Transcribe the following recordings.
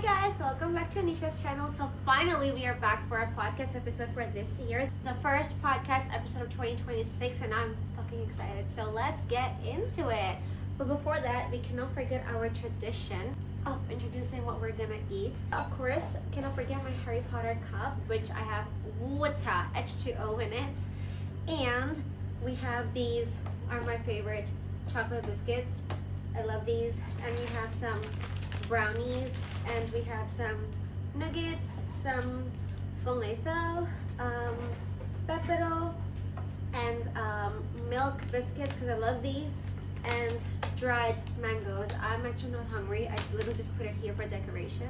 guys, welcome back to Anisha's channel. So finally we are back for our podcast episode for this year, the first podcast episode of 2026, and I'm fucking excited. So let's get into it. But before that, we cannot forget our tradition of introducing what we're gonna eat. Of course, cannot forget my Harry Potter cup, which I have water, H2O in it. And we have these are my favorite chocolate biscuits. I love these. And we have some brownies, and we have some nuggets, some con leso, pepero, and milk biscuits because I love these, and dried mangoes. I'm actually not hungry. I literally just put it here for decoration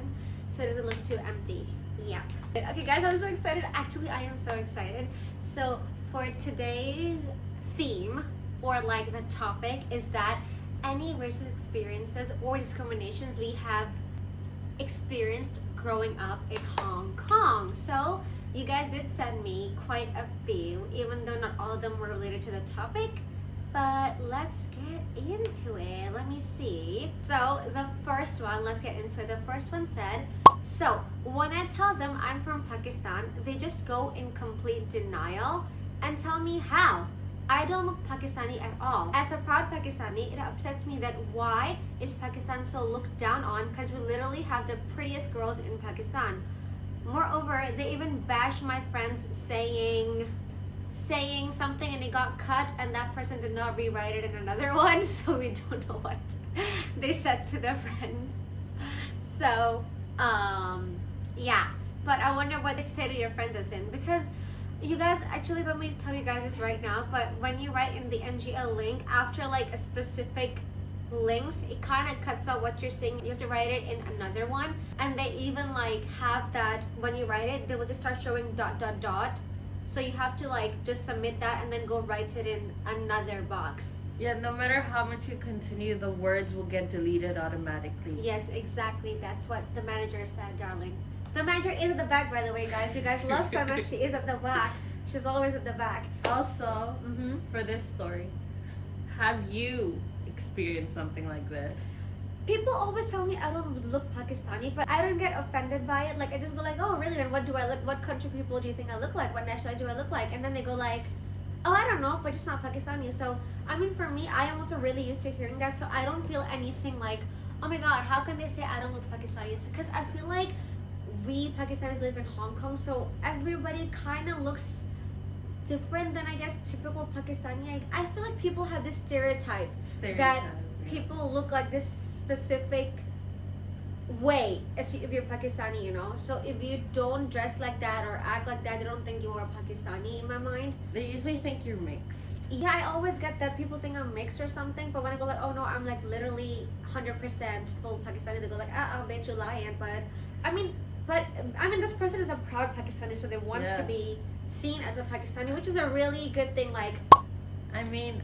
so it doesn't look too empty. Yeah. Okay guys, I'm so excited. Actually, I am so excited. So for today's theme, or like the topic, is that any racist experiences or discriminations we have experienced growing up in Hong Kong. So you guys did send me quite a few, even though not all of them were related to the topic, but let's get into it. Let me see. So the first one, let's get into it. The first one said, so when I tell them I'm from Pakistan, they just go in complete denial and tell me how. I don't look Pakistani at all. As a proud Pakistani, it upsets me that why is Pakistan so looked down on, because we literally have the prettiest girls in Pakistan. Moreover, they even bash my friends saying something and it got cut and that person did not rewrite it in another one, so we don't know what they said to their friend. So, yeah. But I wonder what they say to your friends as in, because you guys, actually, let me tell you guys this right now, but when you write in the NGL link, after like a specific length, it kind of cuts out what you're saying. You have to write it in another one. And they even like have that, when you write it, they will just start showing ... So you have to like just submit that and then go write it in another box. Yeah, no matter how much you continue, the words will get deleted automatically. Yes, exactly. That's what the manager said, darling. The manager is at the back, by the way, guys. You guys love Sana. She is at the back. She's always at the back. Also, for this story, have you experienced something like this? People always tell me I don't look Pakistani, but I don't get offended by it. Like, I just go like, oh, really? Then what do I look? What country people do you think I look like? What nationality do I look like? And then they go like, oh, I don't know, but just not Pakistani. So, I mean, for me, I am also really used to hearing that. So I don't feel anything like, oh my God, how can they say I don't look Pakistani? Because I feel like we Pakistanis live in Hong Kong, so everybody kind of looks different than, I guess, typical Pakistani. I feel like people have this stereotype that people look like this specific way as if you're Pakistani, you know. So if you don't dress like that or act like that, they don't think you are Pakistani in my mind. They usually think you're mixed. Yeah, I always get that people think I'm mixed or something, but when I go like, oh no, I'm like literally 100% full Pakistani, they go like, I'll bet you lying. But I mean, this person is a proud Pakistani, so they want to be seen as a Pakistani, which is a really good thing. Like, I mean,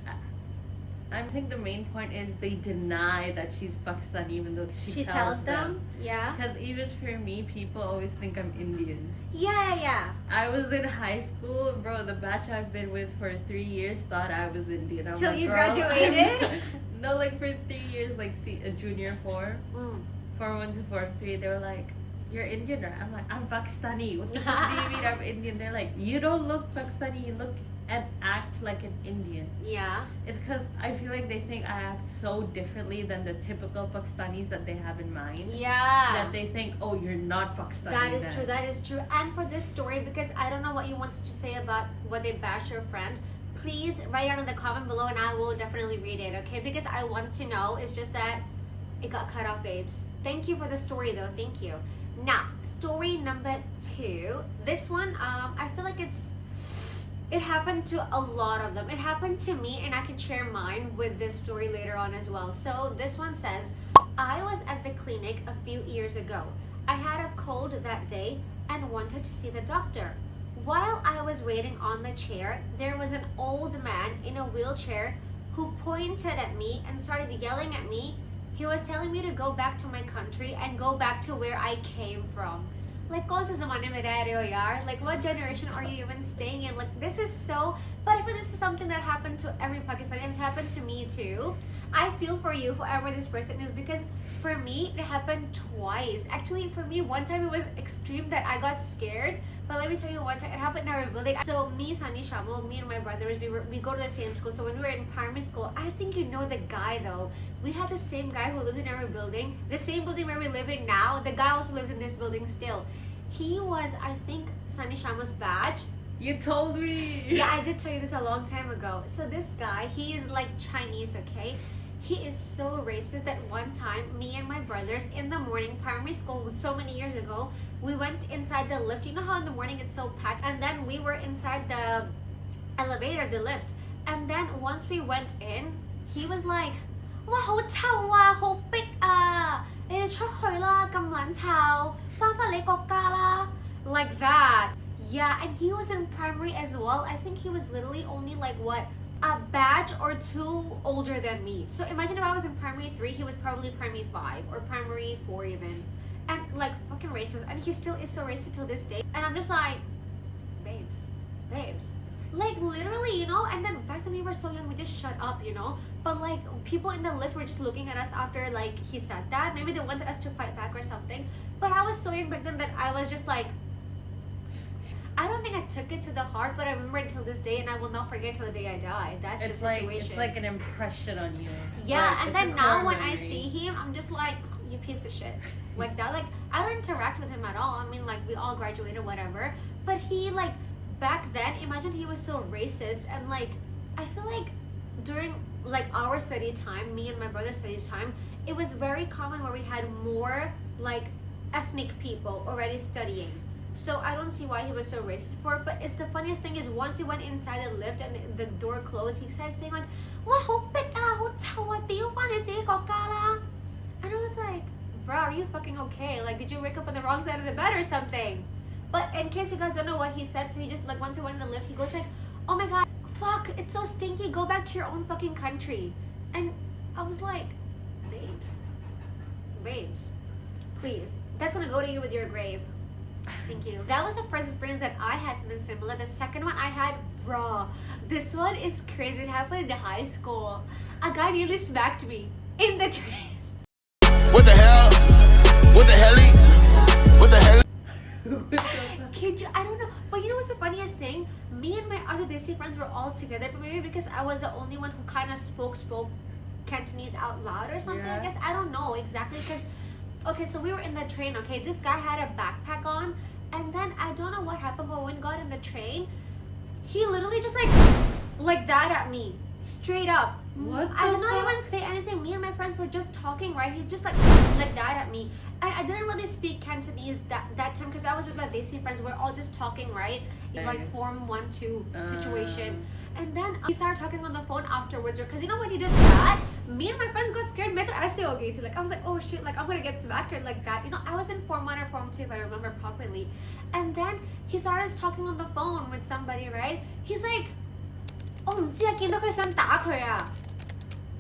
I think the main point is they deny that she's Pakistani, even though she tells them. Yeah. Because even for me, people always think I'm Indian. Yeah. I was in high school, bro. The batch I've been with for 3 years thought I was Indian. Till you graduated? No, like for 3 years, like a junior form, form 1 to form 3. They were like, you're Indian, right? I'm like, I'm Pakistani. What the fuck do you mean I'm Indian? They're like, you don't look Pakistani, you look and act like an Indian. Yeah. It's because I feel like they think I act so differently than the typical Pakistanis that they have in mind. Yeah. That they think, oh, you're not Pakistani. That is true. And for this story, because I don't know what you wanted to say about what they bash your friend, please write down in the comment below and I will definitely read it, okay? Because I want to know. It's just that it got cut off, babes. Thank you for the story, though. Thank you. Now, story number 2. This one, I feel like it happened to a lot of them. It happened to me, and I can share mine with this story later on as well. So this one says, I was at the clinic a few years ago. I had a cold that day and wanted to see the doctor. While I was waiting on the chair, there was an old man in a wheelchair who pointed at me and started yelling at me. He was telling me to go back to my country and go back to where I came from. Like, kaun sa zamane mein reh rahe ho yaar? Like, what generation are you even staying in? Like, this is so... But I feel this is something that happened to every Pakistani. It's happened to me too. I feel for you, whoever this person is, because for me it happened twice. Actually, for me, one time it was extreme that I got scared. But let me tell you, one time it happened in our building. So me, Sunny Shamal, me and my brothers, we go to the same school. So when we were in primary school, I think you know the guy though. We had the same guy who lived in our building, the same building where we live in now. The guy also lives in this building still. He was, I think, Sunny Shamal's batch. You told me. Yeah, I did tell you this a long time ago. So this guy, he is like Chinese, okay? He is so racist that one time, me and my brothers in the morning, primary school, so many years ago, we went inside the lift. You know how in the morning it's so packed? And then we were inside the elevator, the lift. And then once we went in, he was like, "Wow, 好臭啊，好逼啊，你哋出去啦，咁撚臭，返返你國家啦." Like that. Yeah, and he was in primary as well. I think he was literally only like what, a batch or two older than me. So imagine if I was in primary 3, he was probably primary 5 or primary 4 even. And like fucking racist. And he still is so racist till this day. And I'm just like, babes. Like literally, you know, and then back when we were so young, we just shut up, you know. But like people in the lift were just looking at us after like he said that. Maybe they wanted us to fight back or something. But I was so young back then that I was just like, I don't think I took it to the heart, but I remember it till this day, and I will not forget till the day I die. That's the situation. It's like an impression on you. Yeah, like, and then now when I see him, I'm just like, you piece of shit. Like that. Like I don't interact with him at all. I mean, like we all graduated, whatever. But he like back then, imagine he was so racist, and like I feel like during like our study time, me and my brother's study time, it was very common where we had more like ethnic people already studying. So I don't see why he was so racist for it. But it's the funniest thing is once he went inside the lift and the door closed, he started saying like, "Wow, 好逼啊，好臭啊，屌返你自己國家啦." And I was like, bro, are you fucking okay? Like, did you wake up on the wrong side of the bed or something? But in case you guys don't know what he said, so he just like once he went in the lift, he goes like, "Oh my god, fuck, it's so stinky, go back to your own fucking country." And I was like, babes, please, that's gonna go to you with your grave. Thank you. That was the first experience that I had something similar. The second one I had, bro, this one is crazy. It happened in high school. A guy nearly smacked me in the train. What the hell? What the hell? What the hell? Kid you, I don't know. But you know what's the funniest thing? Me and my other Desi friends were all together, but maybe because I was the only one who kind of spoke Cantonese out loud or something, Yeah. I guess. I don't know exactly because, okay, so we were in the train, okay? This guy had a backpack on, and then I don't know what happened, but when we got in the train, he literally just like that at me. Straight up. What I the did not fuck? even say anything. Me and my friends were just talking, right? He just like that at me. And I didn't really speak Cantonese that time because I was with my Desi friends. We're all just talking, right? In like form 1-2 situation. And then he started talking on the phone afterwards. Because you know when he did that, me and my friends got scared. Like I was like, oh shit, like I'm gonna get smacked or like that. You know, I was in form 1 or form 2 if I remember properly. And then he started talking on the phone with somebody, right? He's like, "我唔知啊，見到佢想打佢啊."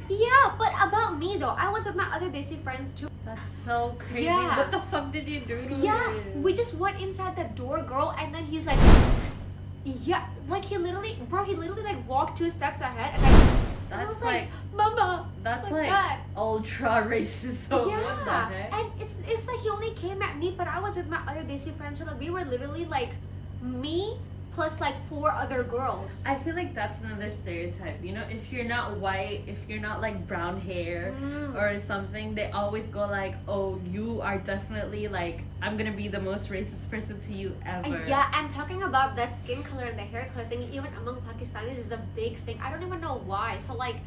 Yeah, but about me though, I was with my other Desi friends too. That's so crazy. Yeah. What the fuck did you do to Yeah, him? we just went inside the door, girl, and then he's like, yeah, like he literally like walked 2 steps ahead, and I was That's like, "Mama." That's like like that. ultra racist. So Yeah, what the heck? and it's like he only came at me, but I was with my other Desi friends, so like we were literally like me plus like 4 other girls. I feel like that's another stereotype. You know, if you're not white, if you're not like brown hair or something, they always go like, "Oh, you are definitely like, I'm gonna be the most racist person to you ever." Yeah, and talking about that skin color and the hair color thing, even among Pakistanis is a big thing. I don't even know why. So like,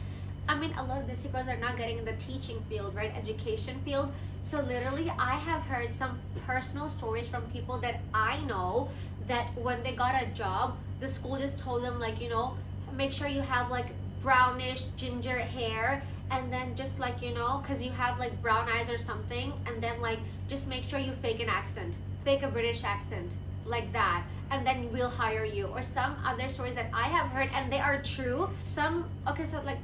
I mean, a lot of Desi girls are not getting in the teaching field, right? Education field. So literally, I have heard some personal stories from people that I know that when they got a job, the school just told them like, you know, make sure you have like brownish ginger hair, and then just like, you know, because you have like brown eyes or something, and then like just make sure you fake an accent, fake a British accent, like that, and then we'll hire you. Or some other stories that I have heard, and they are true. Some, okay, so like,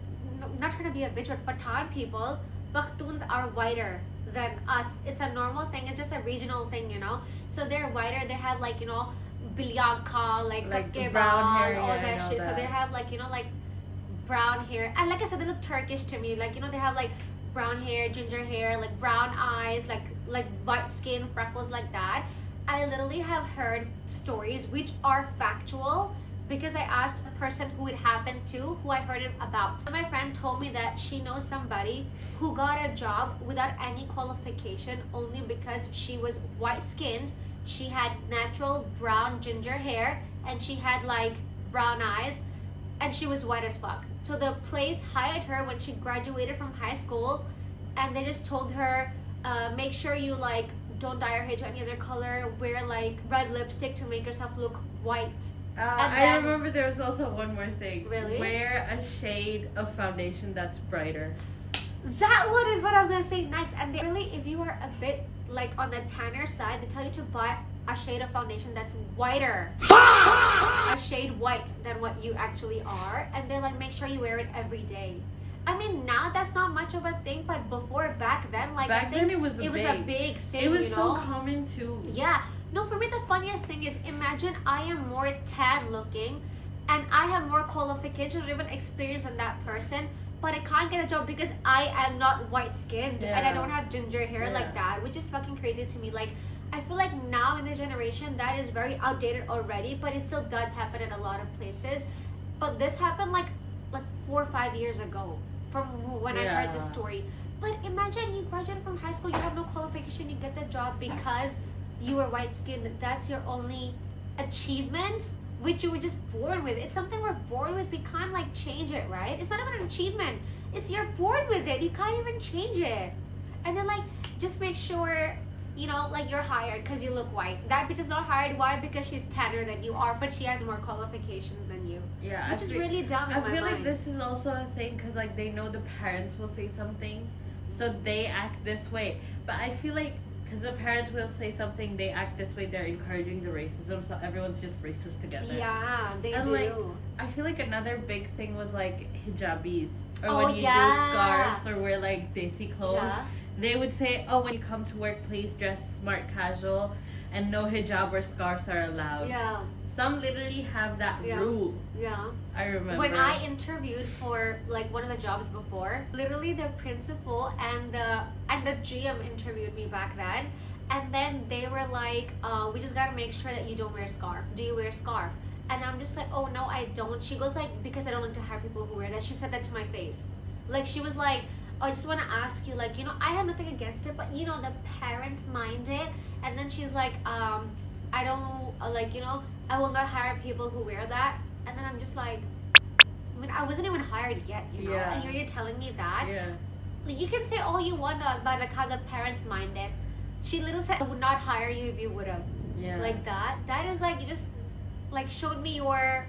not trying to be a bitch, but Pathan people, Pakhtuns are whiter than us. It's a normal thing. It's just a regional thing, you know. So they're whiter. They have like, you know, Bilyanka, like Like Kakke brown baal, hair, all yeah, I that know shit. So that. they have like, you know, like brown hair, and like I said, they look Turkish to me. Like, you know, they have like brown hair, ginger hair, like brown eyes, like white skin, freckles like that. I literally have heard stories which are factual because I asked a person who it happened to, who I heard it about. So my friend told me that she knows somebody who got a job without any qualification only because she was white skinned, she had natural brown ginger hair, and she had like brown eyes, and she was white as fuck. So the place hired her when she graduated from high school, and they just told her, make sure you like don't dye your hair to any other color, wear like red lipstick to make yourself look white. I remember there was also one more thing. Really? Wear a shade of foundation that's brighter. That one is what I was gonna say next. And they really, if you are a bit like on the tanner side, they tell you to buy a shade of foundation that's whiter, a shade white than what you actually are, and they're like, make sure you wear it every day. I mean, now that's not much of a thing, but before, back then, like back then it was a big thing. It was you know? so common too. Yeah. No, for me the funniest thing is, imagine I am more tan looking, and I have more qualifications or even experience than that person, but I can't get a job because I am not white skinned and I don't have ginger hair like that, which is fucking crazy to me. Like, I feel like now in this generation that is very outdated already, but it still does happen in a lot of places. But this happened like 4 or 5 years ago from when I heard this story. But imagine you graduate from high school, you have no qualification, you get the job because you were white skinned. That's your only achievement, which you were just born with. It's something we're born with. We can't like change it, right? It's not even an achievement. It's you're born with it. You can't even change it. And then like, just make sure, you know, like you're hired because you look white. That bitch is not hired. Why? Because she's tanner than you are, but she has more qualifications than you. Yeah, which is really dumb in my mind. I feel like this is also a thing because like they know the parents will say something, so they act this way. But I feel like because the parents will say something, they act this way, they're encouraging the racism, so everyone's just racist together. Yeah, they do. Like, I feel like another big thing was like hijabis, or when you do scarves or wear like desi clothes. They would say, oh, when you come to work, please dress smart casual, and no hijab or scarves are allowed. Yeah. Some literally have that rule. Yeah. I remember. When I interviewed for like one of the jobs before, literally the principal and the GM interviewed me back then, and then they were like, we just gotta make sure that you don't wear a scarf. Do you wear a scarf? And I'm just like, oh no, I don't. She goes like, because I don't like to hire people who wear that. She said that to my face. Like, she was like, I just want to ask you, like, you know, I have nothing against it, but you know, the parents mind it. And then she's like, I don't, like, you know, I will not hire people who wear that. And then I'm just like, I mean, I wasn't even hired yet, you know, and you're telling me that. Yeah. You can say all you want about like how the parents mind it. She literally said, I would not hire you if you would have. Yeah. Like that. That is like, you just like showed me your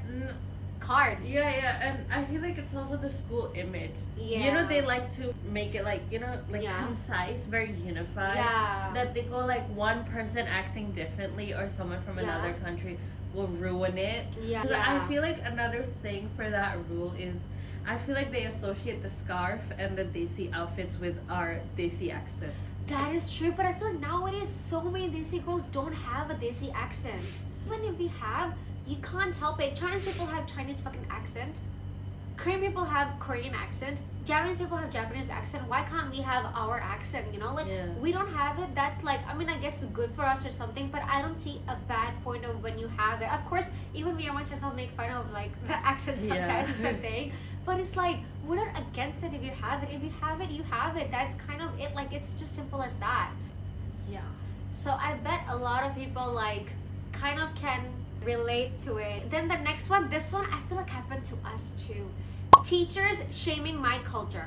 card. Yeah, and I feel like it's also the school image. Yeah. You know, they like to make it like, you know, like concise, very unified. Yeah. That they go like one person acting differently or someone from another country will ruin it. Yeah. I feel like another thing for that rule is I feel like they associate the scarf and the desi outfits with our desi accent. That is true, but I feel like nowadays so many desi girls don't have a desi accent. Even if we have, you can't help it. Chinese people have Chinese fucking accent. Korean people have Korean accent. Japanese people have Japanese accent. Why can't we have our accent, you know? Like, we don't have it. That's like, I mean, I guess it's good for us or something, but I don't see a bad point of when you have it. Of course, even me and myself make fun of, like, the accent sometimes. It's a thing. But it's like, we're not against it if you have it. If you have it, you have it. That's kind of it. Like, it's just simple as that. Yeah. So I bet a lot of people, like, kind of can relate to it. Then the next one, this one, I feel like happened to us too. Teachers shaming my culture.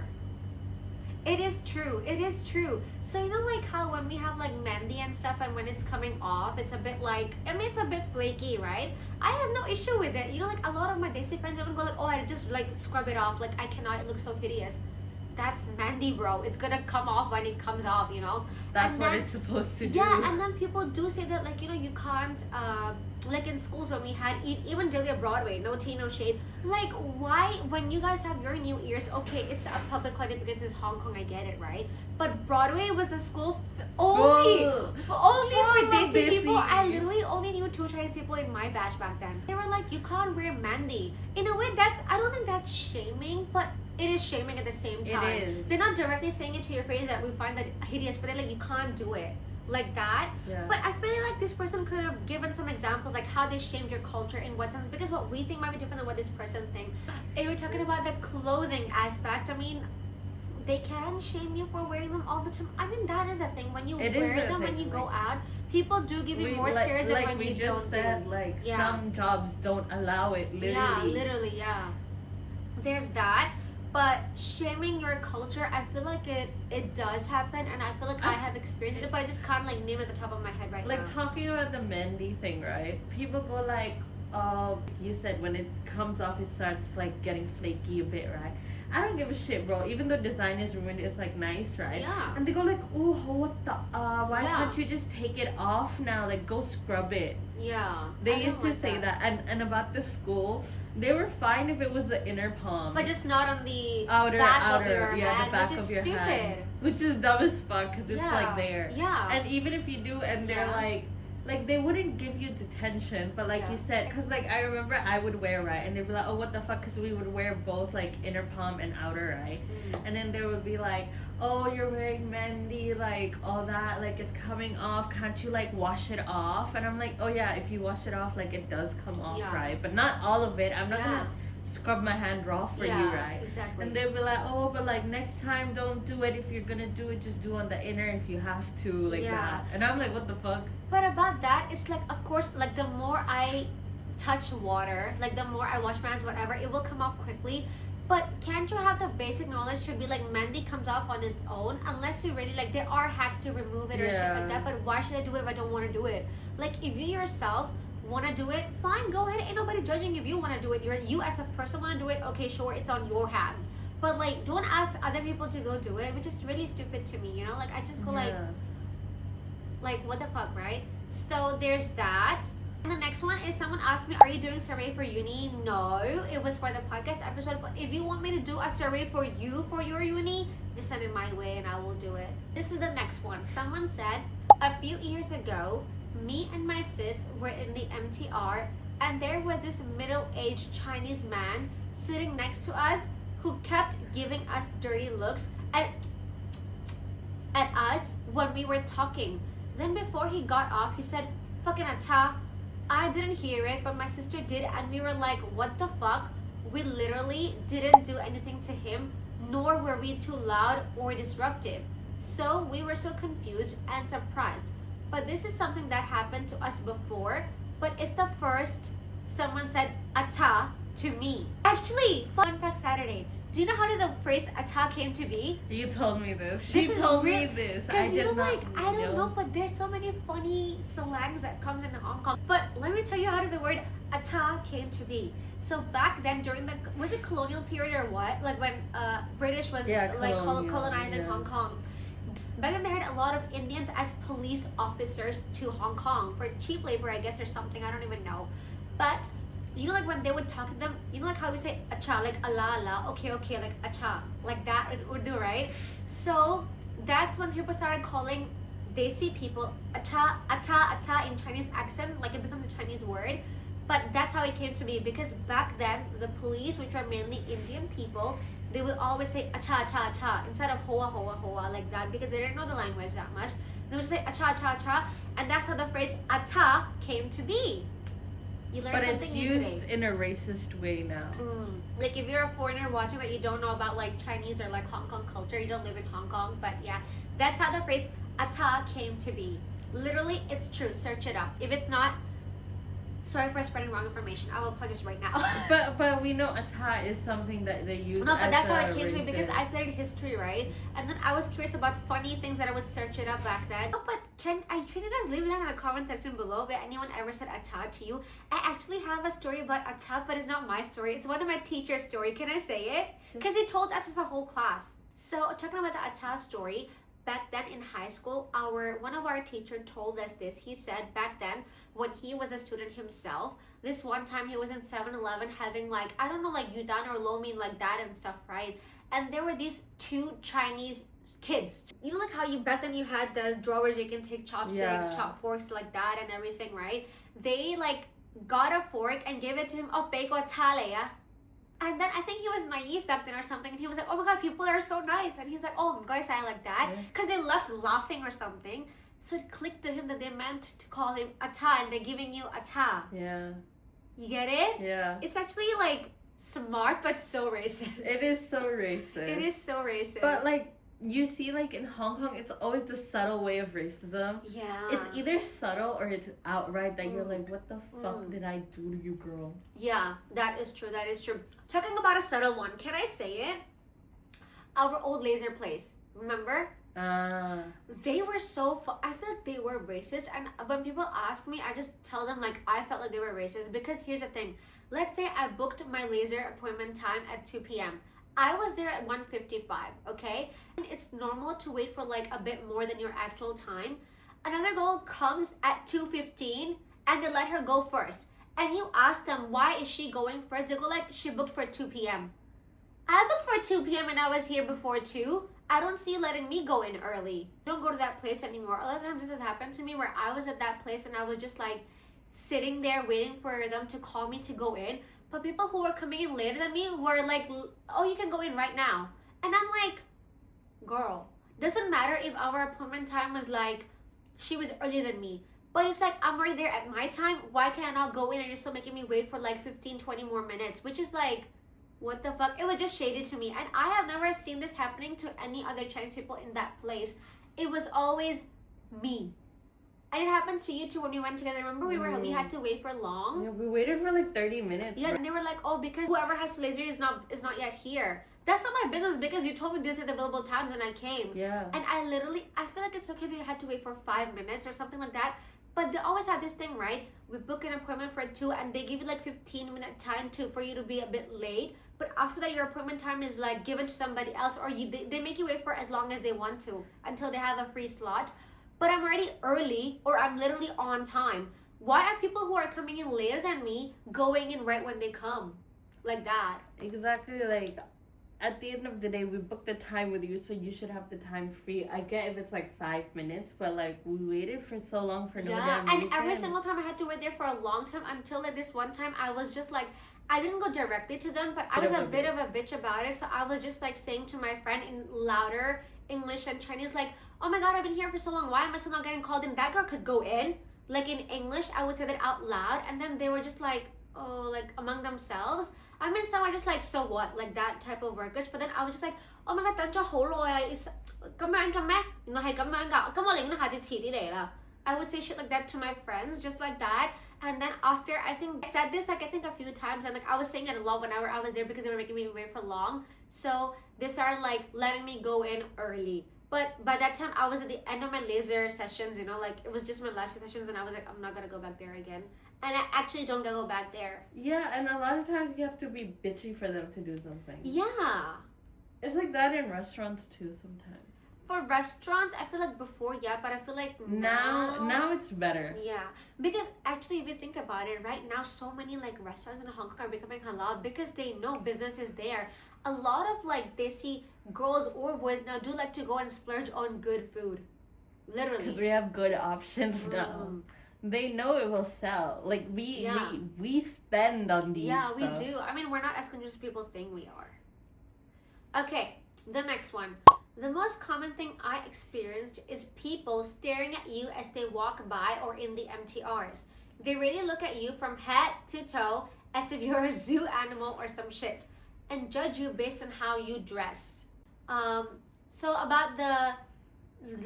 It is true. It is true. So you know, like how when we have like mehndi and stuff, and when it's coming off, it's a bit like, I mean, it's a bit flaky, right? I have no issue with it. You know, like a lot of my desi friends even go like, oh, I just like scrub it off. Like I cannot. It looks so hideous. That's mehndi, bro. It's gonna come off when it comes off, you know. That's what it's supposed to do. Yeah, and then people do say that, like, you know, you can't, like in schools when we had, even Delia Broadway, no tea, no shade. Like, why, when you guys have your new ears, okay, it's a public holiday because it's Hong Kong, I get it, right? But Broadway was a school only for Desi people. I literally only knew 2 2 Chinese people in my batch back then. They were like, you can't wear mehndi. In a way, I don't think that's shaming, but it is shaming at the same time. It is. They're not directly saying it to your face that we find that hideous, but they're like, you can't do it. Like that. Yeah. But I feel like this person could have given some examples, like how they shamed your culture in what sense, because what we think might be different than what this person thinks. If we're talking about the clothing aspect, I mean, they can shame you for wearing them all the time. I mean, that is a thing. When you wear them when you go out, people do give you more stares than when you don't said, do. Some jobs don't allow it, literally. Yeah, literally, yeah. There's that. But shaming your culture, I feel like it does happen, and I feel like I have experienced it, but I just can't like name it at the top of my head right now. Like talking about the mehndi thing, right? People go like, oh, you said when it comes off, it starts like getting flaky a bit, right? I don't give a shit, bro. Even though design is ruined, it's like nice, right? Yeah. And they go like, oh, what the? Why can't you just take it off now? Like, go scrub it. Yeah. They used to say that. And about the school, they were fine if it was the inner palm. But just not on the outer, back outer, of your hand, the back which is of your stupid. hand, which is dumb as fuck because it's like there. Yeah. And even if you do, and they're like they wouldn't give you detention, but like you said, because like I remember I would wear, right, and they'd be like, oh, what the fuck, because we would wear both like inner palm and outer, right? And then they would be like, oh, you're wearing mehndi, like all that, like it's coming off, can't you like wash it off? And I'm like, oh yeah, if you wash it off, like it does come off, right? But not all of it. I'm not gonna scrub my hand raw for you, right? Exactly. And they'll be like, oh, but like next time don't do it. If you're gonna do it, just do on the inner if you have to, like that. And I'm like, what the fuck? But about that, it's like, of course, like the more I touch water, like the more I wash my hands, whatever, it will come off quickly. But can't you have the basic knowledge to be like, mehndi comes off on its own, unless you really like, there are hacks to remove it or shit like that, but why should I do it if I don't want to do it? Like, if you yourself want to do it, fine, go ahead. Ain't nobody judging if you want to do it. You as a person want to do it, okay, sure, it's on your hands. But like, don't ask other people to go do it, which is really stupid to me, you know? Like, I just go like what the fuck, right? So there's that. And the next one is, someone asked me, are you doing survey for uni? No, it was for the podcast episode. But if you want me to do a survey for you for your uni, just send it my way and I will do it. This is the next one. Someone said, a few years ago, me and my sis were in the MTR, and there was this middle-aged Chinese man sitting next to us who kept giving us dirty looks at us when we were talking. Then before he got off, he said, fucking ata. I didn't hear it, but my sister did, and we were like, what the fuck? We literally didn't do anything to him, nor were we too loud or disruptive. So we were so confused and surprised. But this is something that happened to us before, but it's the first someone said ata to me. Actually, Fun Fact Saturday. Do you know how the phrase ata came to be? You told me this. She told me this. I Because you know, did not like, I don't know, but there's so many funny slangs that comes into Hong Kong. But let me tell you how the word ata came to be. So back then, during the, was it colonial period or what? Like when British was colonizing Hong Kong. Back then, they had a lot of Indians as police officers to Hong Kong for cheap labor, I guess, or something. I don't even know. But you know, like when they would talk to them, you know, like how we say acha, like Allah, Allah, okay, like acha, like that in Urdu, right? So that's when people started calling Desi people acha, ata in Chinese accent, like it becomes a Chinese word. But that's how it came to be, because back then, the police, which were mainly Indian people, they would always say acha, acha, acha, instead of hoa, hoa, hoa, like that, because they didn't know the language that much. They would say acha, acha, acha, and that's how the phrase ata came to be. You learned something new today. But it's used in a racist way now. Like if you're a foreigner watching that, you don't know about like Chinese or like Hong Kong culture, you don't live in Hong Kong, but yeah, that's how the phrase ata came to be. Literally, it's true. Search it up. If it's not, sorry for spreading wrong information. I will plug this right now. but we know ata is something that they use. No, but as that's how a it came to me, because racist. I studied history, right? And then I was curious about funny things that I would search it up back then. Oh, but can you guys leave down in the comment section below if anyone ever said ata to you? I actually have a story about ata, but it's not my story. It's one of my teacher's story. Can I say it? Because he told us as a whole class. So talking about the ata story. Back then in high school, one of our teacher told us this. He said back then, when he was a student himself, this one time he was in 7-Eleven having like, I don't know, like yudan or lo mein, like that and stuff, right? And there were these two Chinese kids. You know, like how you back then you had the drawers you can take chopsticks, chop forks like that and everything, right? They like got a fork and gave it to him. Oh, bego chalea. And then I think he was naive back then or something. And he was like, oh my god, people are so nice. And he's like, oh, I'm going to say like that. Because they left laughing or something. So it clicked to him that they meant to call him ata and they're giving you ata. Yeah. You get it? Yeah. It's actually like smart but so racist. It is so racist. It is so racist. But like you see, like in Hong Kong, it's always the subtle way of racism. Yeah. It's either subtle or it's outright that you're like, what the fuck did I do to you, girl? Yeah, that is true. That is true. Talking about a subtle one, can I say it? Our old laser place, remember? They were so I feel like they were racist, and when people ask me, I just tell them like I felt like they were racist because here's the thing. Let's say I booked my laser appointment time at 2 p.m. I was there at 1:55, okay? And it's normal to wait for like a bit more than your actual time. Another girl comes at 2:15 and they let her go first. And you ask them, why is she going first? They go like, she booked for 2 p.m. I booked for 2 p.m. and I was here before 2. I don't see you letting me go in early. Don't go to that place anymore. A lot of times this has happened to me where I was at that place and I was just like sitting there waiting for them to call me to go in. But people who were coming in later than me were like, oh, you can go in right now. And I'm like, girl, doesn't matter if our appointment time was like, she was earlier than me. But it's like, I'm already there at my time. Why can't I not go in and you're still making me wait for like 15, 20 more minutes? Which is like, what the fuck? It was just shaded to me. And I have never seen this happening to any other Chinese people in that place. It was always me. And it happened to you too when we went together. Remember we had to wait for long? Yeah, we waited for like 30 minutes. Yeah, and they were like, oh, because whoever has the laser is not yet here. That's not my business because you told me this at available times and I came. Yeah. And I feel like it's okay if you had to wait for 5 minutes or something like that. But they always have this thing, right? We book an appointment for 2 and they give you like 15-minute time for you to be a bit late. But after that, your appointment time is like given to somebody else, or they make you wait for as long as they want to until they have a free slot. But I'm already early or I'm literally on time. Why are people who are coming in later than me going in right when they come? Like that. Exactly, like at the end of the day, we booked the time with you, so you should have the time free. I get if it's like 5 minutes, but like we waited for so long for no damn reason. And every single time I had to wait there for a long time until like this one time I was just like, I didn't go directly to them, but I was a bit of a bitch about it. So I was just like saying to my friend in louder English and Chinese, like, oh my god, I've been here for so long. Why am I still not getting called in? That girl could go in. Like in English, I would say that out loud. And then they were just like, oh, like among themselves. I mean, some are just like, so what? Like that type of workers. But then I was just like, oh my god, tao cho hổ rồi. Cảm ơn cảm ơn. Nó hay cảm ơn cả. Cảm ơn liền nó hay chỉ đi để là. I would say shit like that to my friends, just like that. And then after, I think I said this like I think a few times, and like I was saying it a lot whenever I was there because they were making me wait for long. So they started like letting me go in early. But by that time, I was at the end of my laser sessions, you know, like it was just my last few sessions, and I was like, I'm not gonna go back there again. And I actually don't go back there. Yeah, and a lot of times you have to be bitchy for them to do something. Yeah. It's like that in restaurants too sometimes. For restaurants, I feel like before, yeah, but I feel like now it's better. Yeah, because actually, if you think about it, right now, so many like restaurants in Hong Kong are becoming halal because they know business is there. A lot of like desi girls or boys now do like to go and splurge on good food, literally. Because we have good options now. They know it will sell. Like we spend on these. Yeah, we do. I mean, we're not as conscious people think we are. Okay, the next one. The most common thing I experienced is people staring at you as they walk by or in the MTRs. They really look at you from head to toe as if you're a zoo animal or some shit and judge you based on how you dress. So about the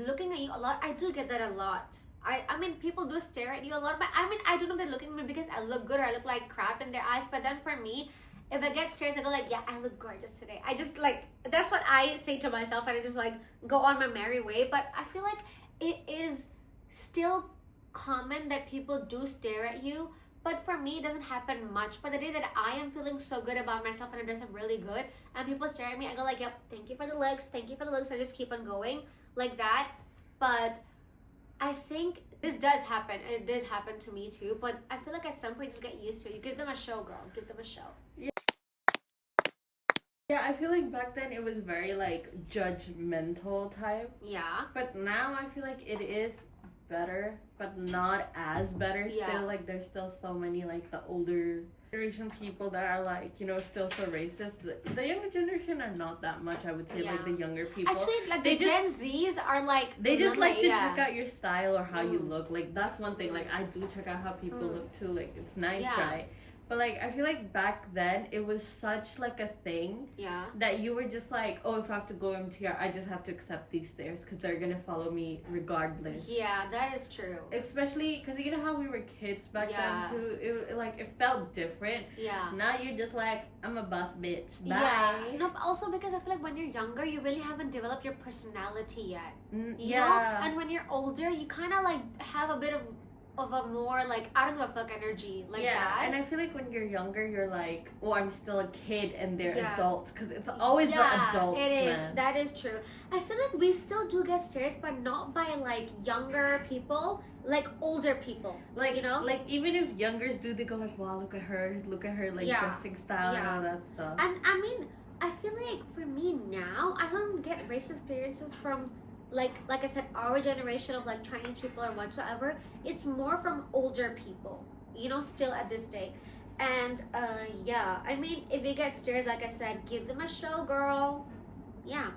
looking at you a lot, I do get that a lot. I mean, people do stare at you a lot, but I mean, I don't know if they're looking at me because I look good or I look like crap in their eyes, but then for me, if I get stares, I go like, yeah, I look gorgeous today. I just like, that's what I say to myself, and I just like go on my merry way. But I feel like it is still common that people do stare at you. But for me, it doesn't happen much. But the day that I am feeling so good about myself and I dress up really good, and people stare at me, I go like, yep, thank you for the looks, thank you for the looks. I just keep on going like that. But I think this does happen. It did happen to me too. But I feel like at some point, just get used to it. You give them a show, girl. Give them a show. Yeah. Yeah, I feel like back then it was very like judgmental type. Yeah. But now I feel like it is better, but not as better. Yeah. Still, like there's still so many like the older generation people that are like, you know, still so racist. The younger generation are not that much, I would say. Yeah. Like the younger people, Actually, like they the Gen Zs are like they just like to yeah. check out your style or how you look. Like that's one thing. Like I do check out how people look too. Like it's nice, Yeah. right? But like I feel like back then it was such like a thing that you were just like, oh, if I have to go into here, I just have to accept these stairs because they're gonna follow me regardless. Yeah, that is true. Especially because you know how we were kids back then too. It felt different. Yeah. Now you're just like, I'm a boss bitch. Bye. Yeah. No, but also because I feel like when you're younger, you really haven't developed your personality yet. You know? And when you're older, you kind of like have a bit of a more like I don't give a fuck energy like that. And I feel like when you're younger you're like, oh, I'm still a kid and they're adults because it's always the adults. It is. Man. That is true. I feel like we still do get stares, but not by like younger people, like older people, like, you know, like even if youngers do, they go like, wow, look at her like dressing style and all that stuff. And I mean, I feel like for me now, I don't get racist experiences from like I said, our generation of like Chinese people or whatsoever. It's more from older people, you know, still at this day. And yeah, I mean, if you get stares, like I said, give them a show, girl. Yeah.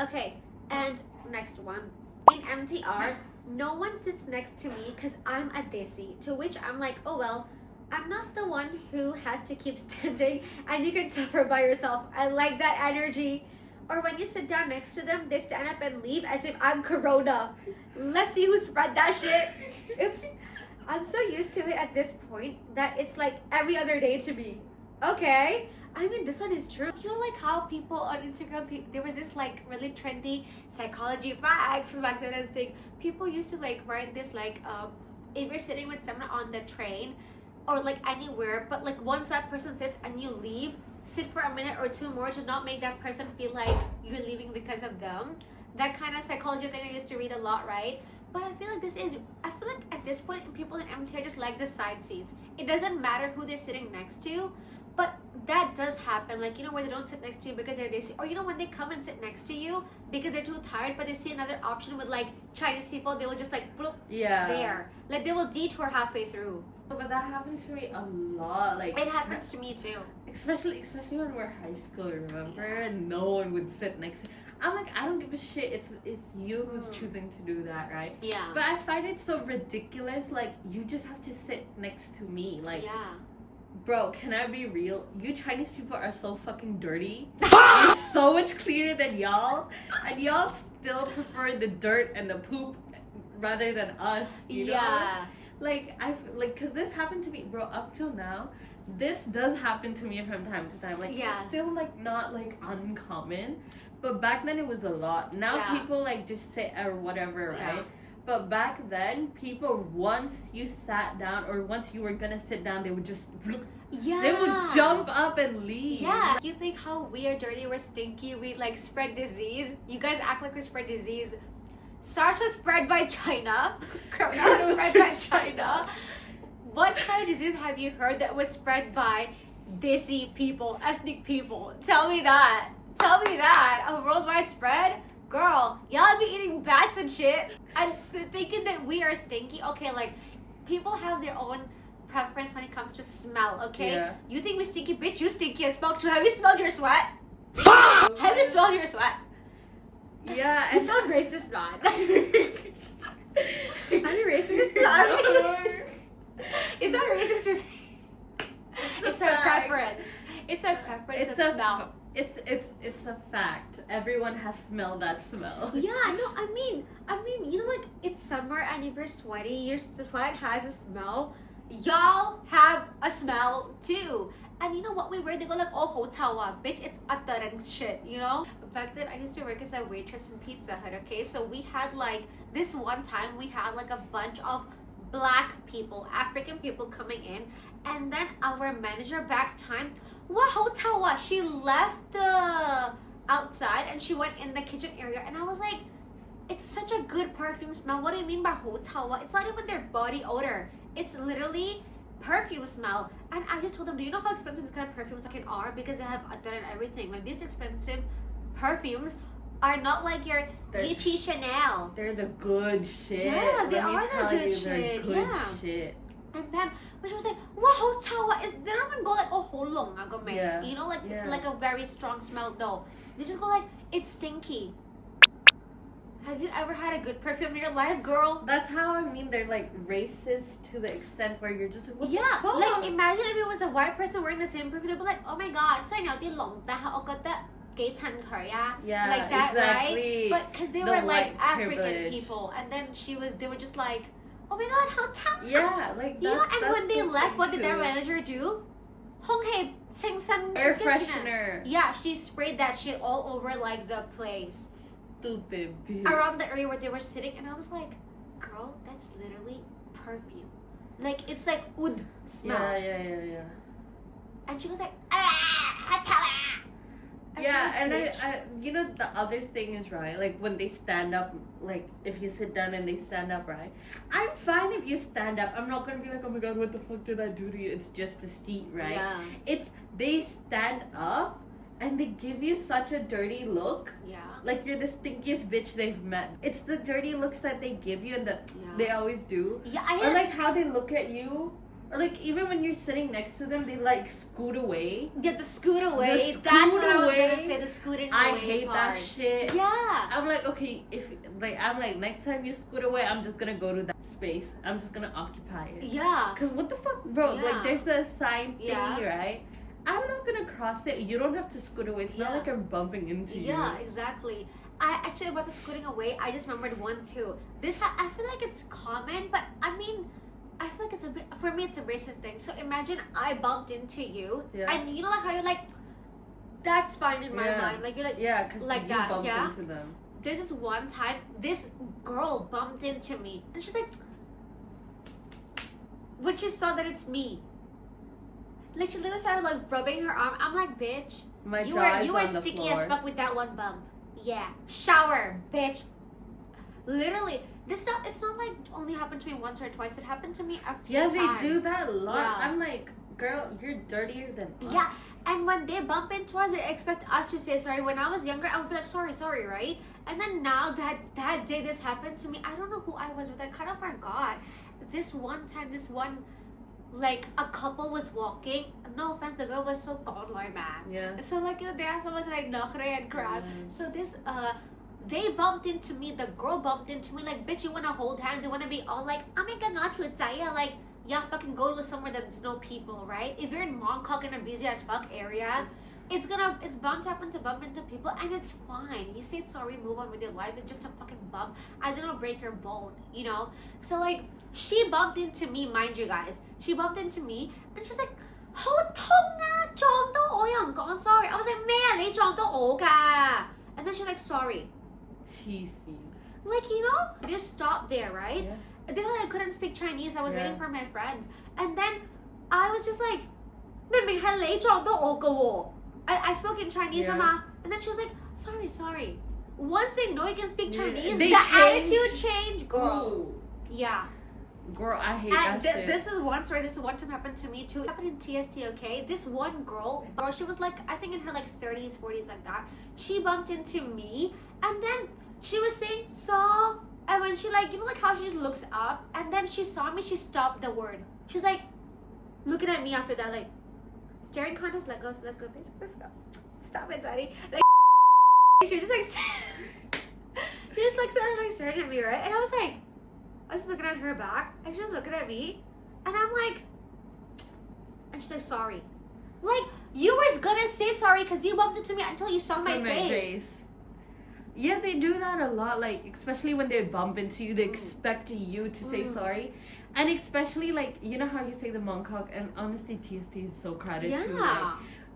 Okay, and next one. In MTR, no one sits next to me because I'm a desi, to which I'm like, oh well, I'm not the one who has to keep standing and you can suffer by yourself. I like that energy. Or when you sit down next to them, they stand up and leave as if I'm Corona. Let's see who spread that shit. Oops. I'm so used to it at this point that it's like every other day to me. Okay. I mean, this one is true. You know, like how people on Instagram, there was this like really trendy psychology facts back then and thing. People used to like write this like, if you're sitting with someone on the train or like anywhere, but like once that person sits and you leave, sit for a minute or two more to not make that person feel like you're leaving because of them. That kind of psychology thing I used to read a lot, right? But I feel like at this point, people in MTR just like the side seats. It doesn't matter who they're sitting next to, but that does happen. Like, you know, where they don't sit next to you because they see, or you know, when they come and sit next to you because they're too tired, but they see another option with like Chinese people, they will just like bloop there. Like they will detour halfway through. But that happens to me a lot. Like it happens to me too. Especially when we're high school, remember? And no one would sit next to. I'm like, I don't give a shit. It's you who's choosing to do that, right? Yeah. But I find it so ridiculous. Like, you just have to sit next to me. Like, bro, can I be real? You Chinese people are so fucking dirty. You're so much cleaner than y'all, and y'all still prefer the dirt and the poop rather than us. You know? Like cause this happened to me, bro. Up till now, this does happen to me from time to time. Like it's still like not like uncommon, but back then it was a lot. Now people like just sit or whatever, right? But back then, people once you sat down or once you were gonna sit down, they would just they would jump up and leave. Yeah. You think how we are dirty, we're stinky, we like spread disease. You guys act like we spread disease. SARS was spread by China. Corona was spread by China. What kind of disease have you heard that was spread by desi people, ethnic people? Tell me that. A worldwide spread? Girl, y'all be eating bats and shit and thinking that we are stinky. Okay, like, people have their own preference when it comes to smell, okay? Yeah. You think we stinky? Bitch, you stinky as fuck too. Have you smelled your sweat? Have you smelled your sweat? Yeah, You sound racist, man. Are you racist? It's not racist to say. It's our preference. It's our preference of smell. It's a fact. Everyone has smelled that smell. Yeah, no, I mean, you know, like, it's summer and if you're sweaty, your sweat has a smell. Y'all have a smell too. And you know what we wear? They go like, oh, hotel bitch, it's atar and shit, you know? Back then, I used to work as a waitress in Pizza Hut, okay? So we had like, this one time, we had like a bunch of black people, African people coming in. And then our manager back time, what hotel was? She left the outside and she went in the kitchen area. And I was like, it's such a good perfume smell. What do you mean by hotel? It's not even their body odor. It's literally perfume smell. And I just told them, do you know how expensive this kind of perfumes are? Because they have done and everything. Like these expensive perfumes are not like your Gucci Chanel. They're the good shit. Yeah, they are the good shit. They're good shit. And then when she was like, wow, hotel is they don't even go like oh hold long yeah. You know, like it's like a very strong smell. No. They just go like it's stinky. Have you ever had a good perfume in your life, girl? That's how I mean they're like racist to the extent where you're just like, what the fuck? Like imagine if it was a white person wearing the same perfume, they'd be like, oh my god, so I know they long that I got that like that, exactly. right? But because they were like African people, and then they were just like, oh my god, hotel. Yeah, like that, you know. And when they left, what did their too. manager do? Honghae Singsan air freshener. Yeah, she sprayed that shit all over like the place. Stupid bitch. Around the area where they were sitting, and I was like, girl, that's literally perfume. Like it's like wood smell. Yeah. And she was like, hotel. Yeah, and I, you know, the other thing is, right, like, when they stand up, like, if you sit down and they stand up, right, I'm fine if you stand up. I'm not gonna be like, oh my god, what the fuck did I do to you? It's just the seat, right? Yeah. It's, they stand up, and they give you such a dirty look. Yeah. Like, you're the stinkiest bitch they've met. It's the dirty looks that they give you and that they always do. Yeah, or, like, how they look at you. Or like even when you're sitting next to them, they like scoot away. Yeah, the scoot away. That's what I was gonna say. The scooting away. I hate part. that shit. Yeah. I'm like, okay, I'm like next time you scoot away, I'm just gonna go to that space. I'm just gonna occupy it. Yeah. Cause what the fuck, bro? Yeah. Like there's the sign thingy, right? I'm not gonna cross it. You don't have to scoot away. It's not like I'm bumping into you. Yeah, exactly. I actually about the scooting away. I just remembered one too. I feel like it's common, but I mean. I feel like it's a bit, for me, it's a racist thing. So imagine I bumped into you, and you know, like how you're like, that's fine in my mind. Like you're like, because like you that, bumped into them. There's this one time, this girl bumped into me, and she's like, when she saw that it's me, like she literally started like rubbing her arm. I'm like, bitch, you were sticky as fuck with that one bump. Yeah, shower, bitch. Literally. It's not like only happened to me once or twice. It happened to me a few times. Yeah, they do that a lot. Yeah. I'm like, girl, you're dirtier than us. Yeah, and when they bump into us, they expect us to say sorry. When I was younger, I would be like, sorry, right? And then now that day this happened to me, I don't know who I was with. I kind of forgot. This one time, like a couple was walking. No offense, the girl was so godlike, man. Yeah. So like, you know, they have so much like nakhre and crap. So this they bumped into me, the girl bumped into me, like, bitch, you wanna hold hands, you wanna be all like, oh my god, not to a like, yeah, fucking go to somewhere that's no people, right? If you're in Mongkok in a busy as fuck area, it's bound to happen to bump into people, and it's fine. You say sorry, move on with your life. It's just a fucking bump. I didn't break your bone, you know? So like, she bumped into me, mind you guys. She bumped into me, and she's like, 好痛啊，撞到我又唔講 sorry. I was like, 咩啊，你撞到我㗎? And then she's like, sorry. Cheesy. Like, you know, just stop there, right? Yeah. Then I couldn't speak Chinese. I was waiting for my friend. And then I was just like, 明明係你撞到我㗎喎. I spoke in Chinese, and then she was like, sorry. Once they know you can speak Chinese, the attitude change, girl. Ooh. Yeah. Girl, I hate that shit. This is one story. This is one time happened to me too. It happened in TST, okay? This one girl, she was like, I think in her like 30s, 40s, like that. She bumped into me, and then she was saying saw, and when she like, you know, like how she just looks up, and then she saw me, she stopped the word. She was like looking at me after that, like staring contest. Let's go, bitch. Let's go. Stop it, daddy. Like she was just like she just like started like staring at me, right? And I was just looking at her back, and she's looking at me, and I'm like, and she's like, sorry. Like, you were gonna say sorry because you bumped into me until you saw my face. Yeah, they do that a lot, like, especially when they bump into you, they expect you to say sorry. And especially, like, you know how you say the Mongkok, and honestly, TST is so crowded too. Like,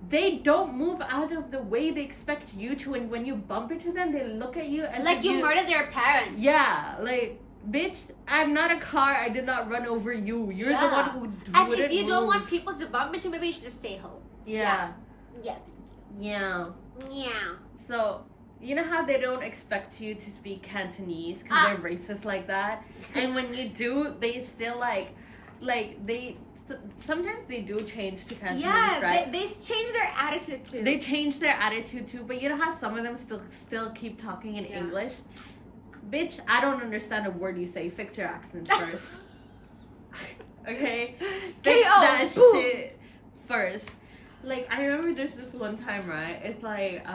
they don't move out of the way they expect you to, and when you bump into them, they look at you and like you murdered their parents. Yeah, like, bitch, I'm not a car. I did not run over you. You're the one who and wouldn't if you move. don't want people to bump into, maybe you should just stay home. Yeah. Yeah. So, you know how they don't expect you to speak Cantonese because they're racist like that? And when you do, they still like they sometimes they do change to Cantonese, Yeah, right? they change their attitude too. They change their attitude too, but you know how some of them still keep talking in English? Bitch, I don't understand a word you say. Fix your accent first. Okay? Fix that shit first. Like, I remember there's this one time, right? It's like,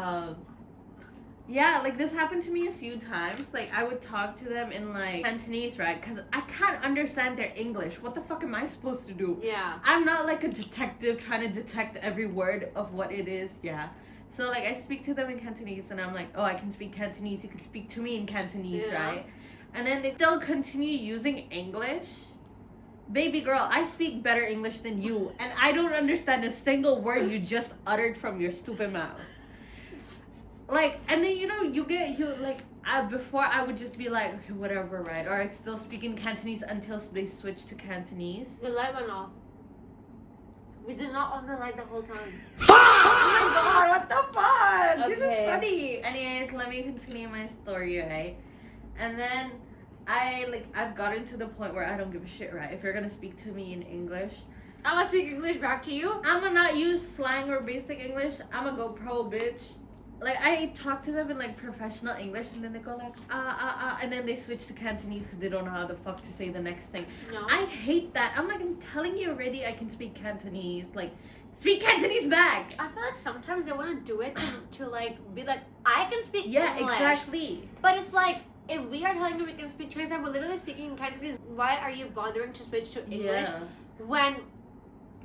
yeah, like this happened to me a few times. Like, I would talk to them in like Cantonese, right? Because I can't understand their English. What the fuck am I supposed to do? Yeah. I'm not like a detective trying to detect every word of what it is. Yeah. So like I speak to them in Cantonese and I'm like, oh, I can speak Cantonese. You can speak to me in Cantonese, right? And then they still continue using English. Baby girl, I speak better English than you, and I don't understand a single word you just uttered from your stupid mouth. Like, and then before I would just be like, okay, whatever, right? Or I'd still speak in Cantonese until they switch to Cantonese. The light went off. We did not on the light the whole time. Oh my god, what the fuck? Okay. This is funny. Anyways, let me continue my story, right? And then I've gotten to the point where I don't give a shit, right? If you're gonna speak to me in English, I'm gonna speak English back to you. I'm gonna not use slang or basic English. I'm gonna go pro, bitch. Like, I talk to them in like professional English, and then they go like and then they switch to Cantonese because they don't know how the fuck to say the next thing. No. I hate that. I'm like, I'm telling you already, I can speak Cantonese. Like, speak Cantonese back. I feel like sometimes they want to do it to like be like, I can speak English. Exactly. But it's like, if we are telling you we can speak Chinese and we're literally speaking in Cantonese, why are you bothering to switch to English when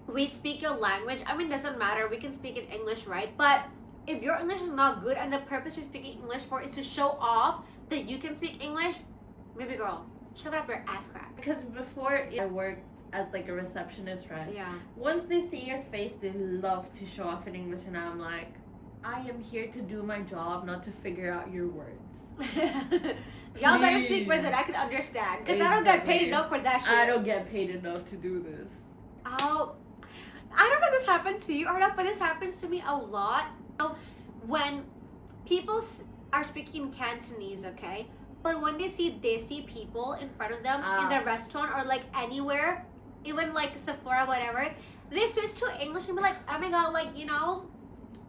we speak your language? I mean, it doesn't matter. We can speak in English, right? But if your English is not good and the purpose you're speaking English for is to show off that you can speak English, baby girl, shove it up your ass crack. Because before I worked as like a receptionist, right? Yeah. Once they see your face, they love to show off in English, and I'm like, I am here to do my job, not to figure out your words. Y'all better speak words that I can understand, because I don't get paid enough for that shit. I don't get paid enough to do this. Oh, I don't know if this happened to you or not, but this happens to me a lot. When people are speaking Cantonese, okay, but when they see Desi people in front of them in the restaurant or like anywhere, even like Sephora, whatever, they switch to English and be like, oh my god, like, you know,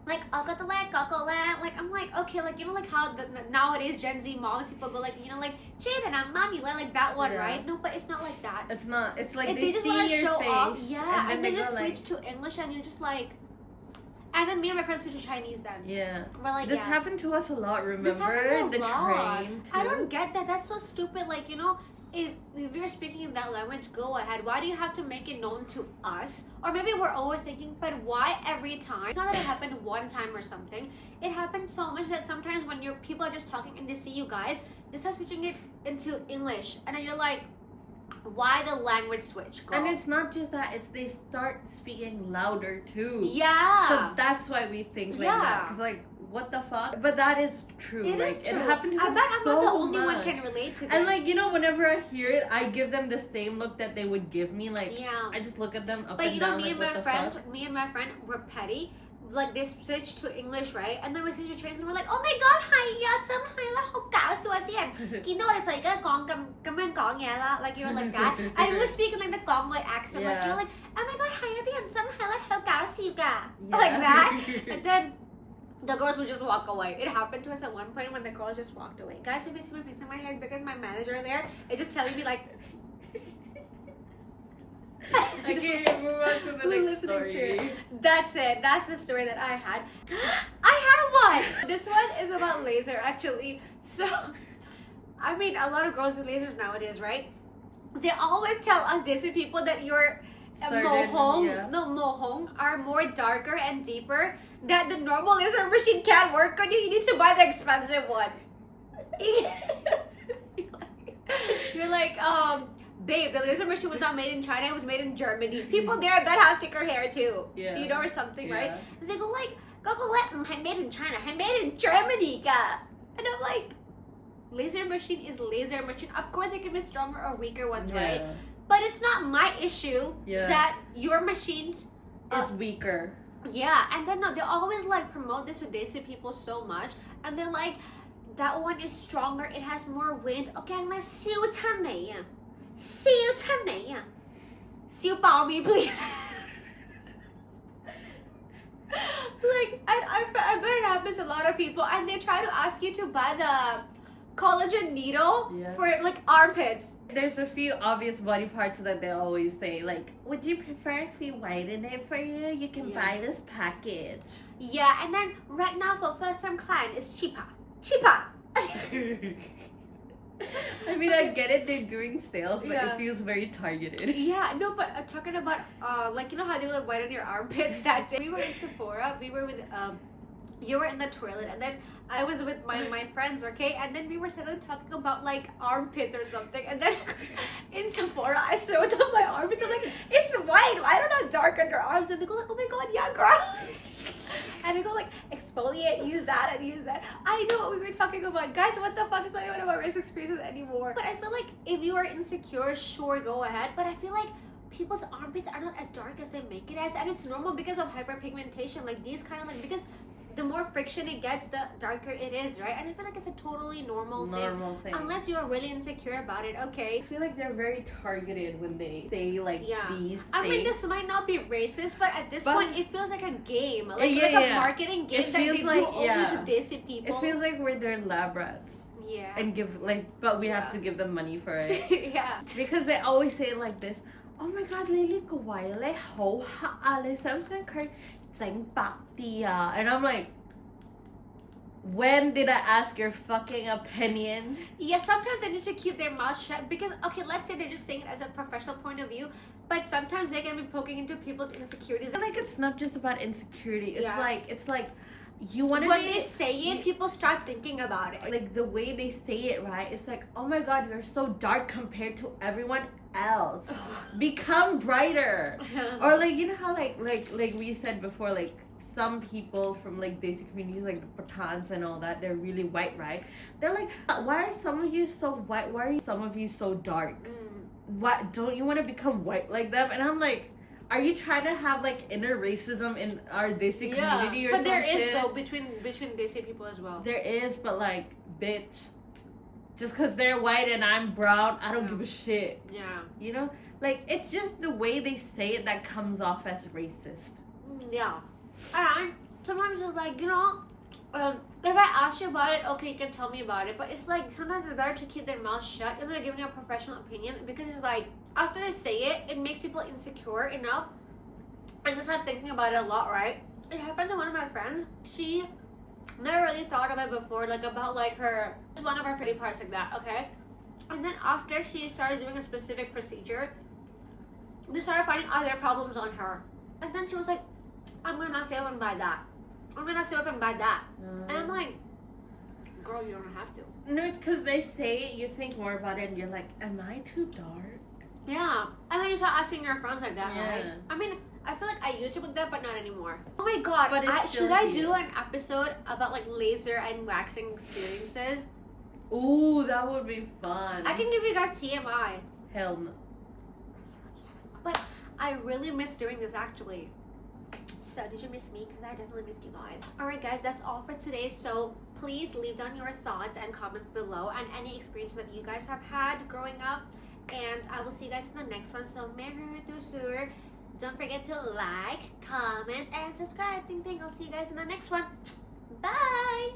like, like, I'm like, okay, like, you know, like how nowadays Gen Z moms, people go like, you know, like, Chidana, mommy, like that one, right? No, but it's not like that. It's not. It's like they just see want to your show face, off. Yeah, and they they just go switch to English and you're just like, and then me and my friends switch to Chinese then. Yeah. We're like, this happened to us a lot, remember? This happens a lot. Train too? I don't get that. That's so stupid. Like, you know, if you're speaking in that language, go ahead. Why do you have to make it known to us? Or maybe we're overthinking, but why every time? It's not that it happened one time or something. It happens so much that sometimes when people are just talking and they see you guys, they start switching it into English. And then you're like, why the language switch, girl? And it's not just that, it's they start speaking louder too. Yeah. So that's why we think like that. Because like, what the fuck? But that is true. It like, is true. It happened to us I bet I'm so not the only much. one can relate to this. And like, you know, whenever I hear it, I give them the same look that they would give me. Like, yeah. I just look at them up but and you know, down. me and like, my friend were petty. Like, they switched to English, right? And then we switched to Chinese and we're like, oh my god, hay真係啦，好搞笑啲人見到我哋就而家講咁樣講嘢啦 like you were like that. And we were speaking like the Gongwei accent, like you were like, oh my god, 係啊啲人真係咧好搞笑㗎 like that. And then the girls would just walk away. It happened to us at one point when the girls just walked away. Guys, if you see my face in my hair, it's because my manager there is just telling me like, Okay, move on to the next story. That's it. That's the story that I had. I have one! This one is about laser, actually. So, I mean, a lot of girls with lasers nowadays, right? They always tell us Desi people that your mohong are more darker and deeper, that the normal laser machine can't work on you. You need to buy the expensive one. You're like, babe, the laser machine was not made in China, it was made in Germany. People there bet have thicker hair too. Yeah. You know, or something, right? And they go like, made in China, made in Germany ka. And I'm like, laser machine is laser machine. Of course there can be stronger or weaker ones, right? But it's not my issue that your machines is weaker. Yeah, and then they always like promote this with Desi people so much, and they're like, that one is stronger, it has more wind. Okay, I'm like, 燒親你 siu pao me, please. Like, I bet it happens to a lot of people, and they try to ask you to buy the collagen needle for like armpits. There's a few obvious body parts that they always say, like, would you prefer if we whiten it for you? You can buy this package. Yeah, and then right now for first time client, it's cheaper. Cheaper! I mean, I get it, they're doing sales, but Yeah. it feels very targeted. Yeah, no, but talking about, like, you know how they like whiten your armpits that day? We were in Sephora, we were with, you were in the toilet, and then I was with my friends, okay? And then we were suddenly talking about, like, armpits or something, and then in Sephora, I showed them my armpits, I'm like, it's white, I don't know, dark underarms, and they go like, oh my god, yeah, girl! And they go like, exfoliate, use that, and use that. I know what we were talking about. Guys, what the fuck is not even about race experiences anymore? But I feel like if you are insecure, sure, go ahead. But I feel like people's armpits are not as dark as they make it as, and it's normal because of hyperpigmentation. Like these kind of like, because the more friction it gets, the darker it is, right? And I feel like it's a totally normal thing. Unless you're really insecure about it, okay? I feel like they're very targeted when they say like these things. I mean, this might not be racist, but at this point, it feels like a game, like a marketing game it that they feels like, do only to dissy people. It feels like we're their lab rats. Yeah. And give like, but we have to give them money for it. Yeah. Because they always say it like this. Oh my god, 你呢個位咧好黑啊！你想唔想佢整白啲啊？ And I'm like, when did I ask your fucking opinion? Yeah, sometimes they need to keep their mouth shut because, okay, let's say they're just saying it as a professional point of view, but sometimes they can be poking into people's insecurities. I feel like it's not just about insecurity. It's like you want to. When they say it, people start thinking about it. Like the way they say it, right? It's like, oh my god, you're so dark compared to everyone else. Become brighter. Or like, you know how like we said before, like some people from like basic communities like the Pathans and all that, they're really white, right? They're like, why are some of you so white? Why are some of you so dark? What, don't you want to become white like them? And I'm like, are you trying to have like inner racism in our Desi community or something? But there is though between Desi people as well. There is, but like, bitch, just because they're white and I'm brown, I don't give a shit. Yeah. You know? Like, it's just the way they say it that comes off as racist. Yeah. And sometimes it's like, you know, if I ask you about it, okay, you can tell me about it. But it's like, sometimes it's better to keep their mouth shut instead of giving a professional opinion. Because it's like, after they say it, it makes people insecure enough. And they start thinking about it a lot, right? It happened to one of my friends. She never really thought of it before, like about like her, one of her pretty parts like that, okay? And then after she started doing a specific procedure, they started finding other problems on her. And then she was like, I'm gonna not say up and buy that. I'm gonna not say up and buy that. And I'm like, girl, you don't have to. No, it's because they say it, you think more about it, and you're like, am I too dark? Yeah. And then you start asking your friends like that, right? I mean, I feel like I used to with that, but not anymore. Oh my god, But should I do an episode about like laser and waxing experiences? Ooh, that would be fun. I can give you guys TMI. Hell no. But I really miss doing this actually. So did you miss me? Because I definitely missed you guys. Alright guys, that's all for today. So please leave down your thoughts and comments below and any experience that you guys have had growing up. And I will see you guys in the next one. So don't forget to like, comment, and subscribe. I'll see you guys in the next one. Bye!